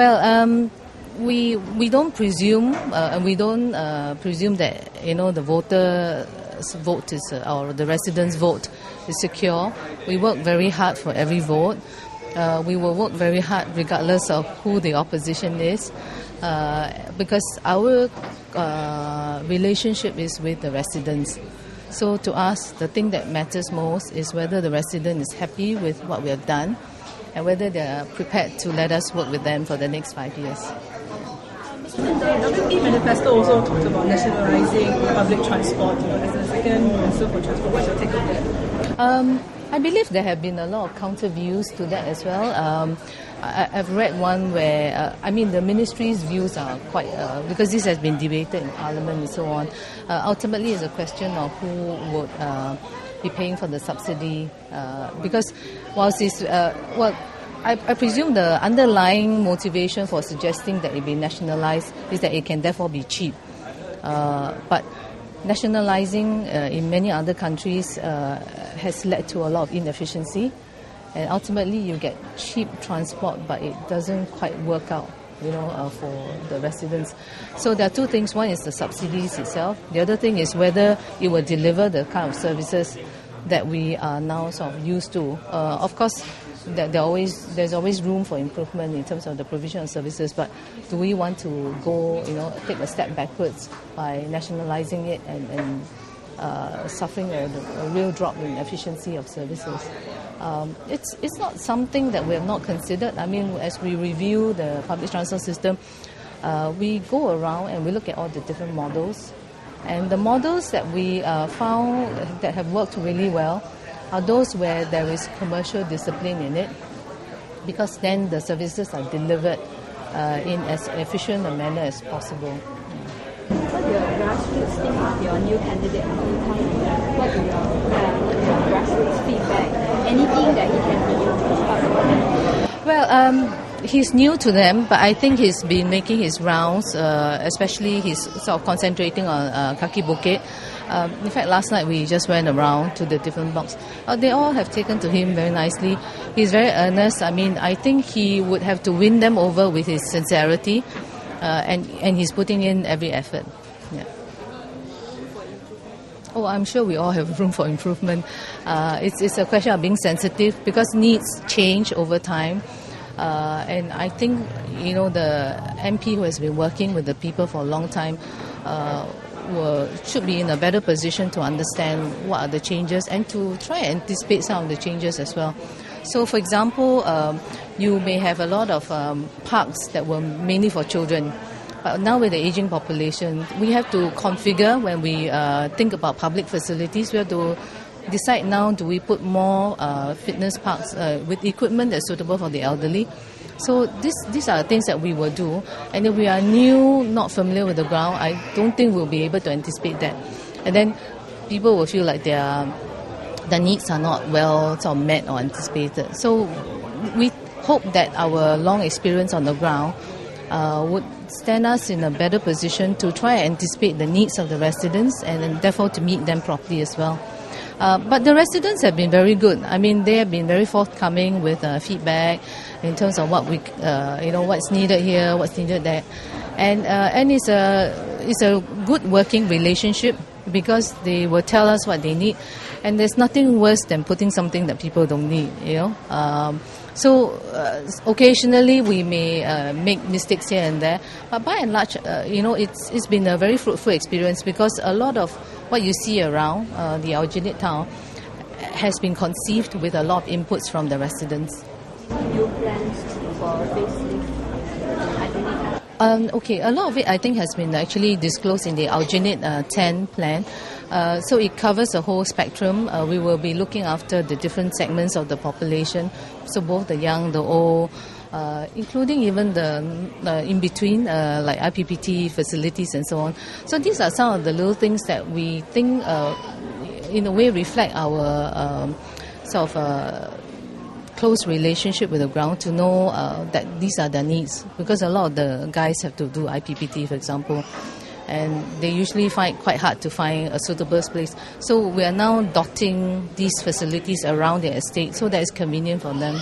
Well, we don't presume, and we don't presume that the voter's vote is or the residents' vote is secure. We work very hard for every vote. We will work very hard regardless of who the opposition is, because our relationship is with the residents. So to us, the thing that matters most is whether the resident is happy with what we have done and whether they are prepared to let us work with them for the next 5 years. The WP manifesto also talked about nationalising public transport, as the second minister for transport. What's your take on that? I believe there have been a lot of counter views to that as well. I've read one where, the ministry's views are quite, because this has been debated in Parliament and so on, ultimately it's a question of who would be paying for the subsidy, because whilst it's, I presume the underlying motivation for suggesting that it be nationalised is that it can therefore be cheap. But nationalising in many other countries has led to a lot of inefficiency, and ultimately you get cheap transport, but it doesn't quite work out, for the residents. So there are two things. One is the subsidies itself. The other thing is whether it will deliver the kind of services that we are now sort of used to. Of course, there's always room for improvement in terms of the provision of services, but do we want to go, take a step backwards by nationalising it and suffering a real drop in efficiency of services? It's not something that we have not considered. As we review the public transport system, we go around and we look at all the different models. And the models that we found that have worked really well are those where there is commercial discipline in it, because then the services are delivered in as efficient a manner as possible. What do your grassroots think of your new candidate? What do your grassroots feedback? Anything that he can do? Well, he's new to them, but I think he's been making his rounds, especially he's sort of concentrating on Kaki Bukit. In fact, last night we just went around to the different blocks. They all have taken to him very nicely. He's very earnest. I think he would have to win them over with his sincerity, and he's putting in every effort. Yeah. Oh, I'm sure we all have room for improvement. It's a question of being sensitive, because needs change over time. And I think, the MP who has been working with the people for a long time should be in a better position to understand what are the changes and to try and anticipate some of the changes as well. So, for example, you may have a lot of parks that were mainly for children. But now with the aging population, we have to configure when we think about public facilities. We have to decide now, do we put more fitness parks with equipment that's suitable for the elderly? So these are things that we will do. And if we are new, not familiar with the ground, I don't think we'll be able to anticipate that. And then people will feel like their needs are not well sort of met or anticipated. So we hope that our long experience on the ground would stand us in a better position to try and anticipate the needs of the residents and therefore to meet them properly as well. But the residents have been very good. They have been very forthcoming with feedback in terms of what we, what's needed here, what's needed there, and it's a good working relationship, because they will tell us what they need, and there's nothing worse than putting something that people don't need. So occasionally we may make mistakes here and there, but by and large, it's been a very fruitful experience, because a lot of what you see around the Aljunied town has been conceived with a lot of inputs from the residents. New plans for facelift? A lot of it I think has been actually disclosed in the Aljunied 10 plan. So it covers the whole spectrum. We will be looking after the different segments of the population, so both the young, the old, including even the in-between, like IPPT facilities and so on. So these are some of the little things that we think, in a way, reflect our close relationship with the ground, to know that these are their needs, because a lot of the guys have to do IPPT, for example, and they usually find it quite hard to find a suitable place. So we are now dotting these facilities around their estate so that it's convenient for them.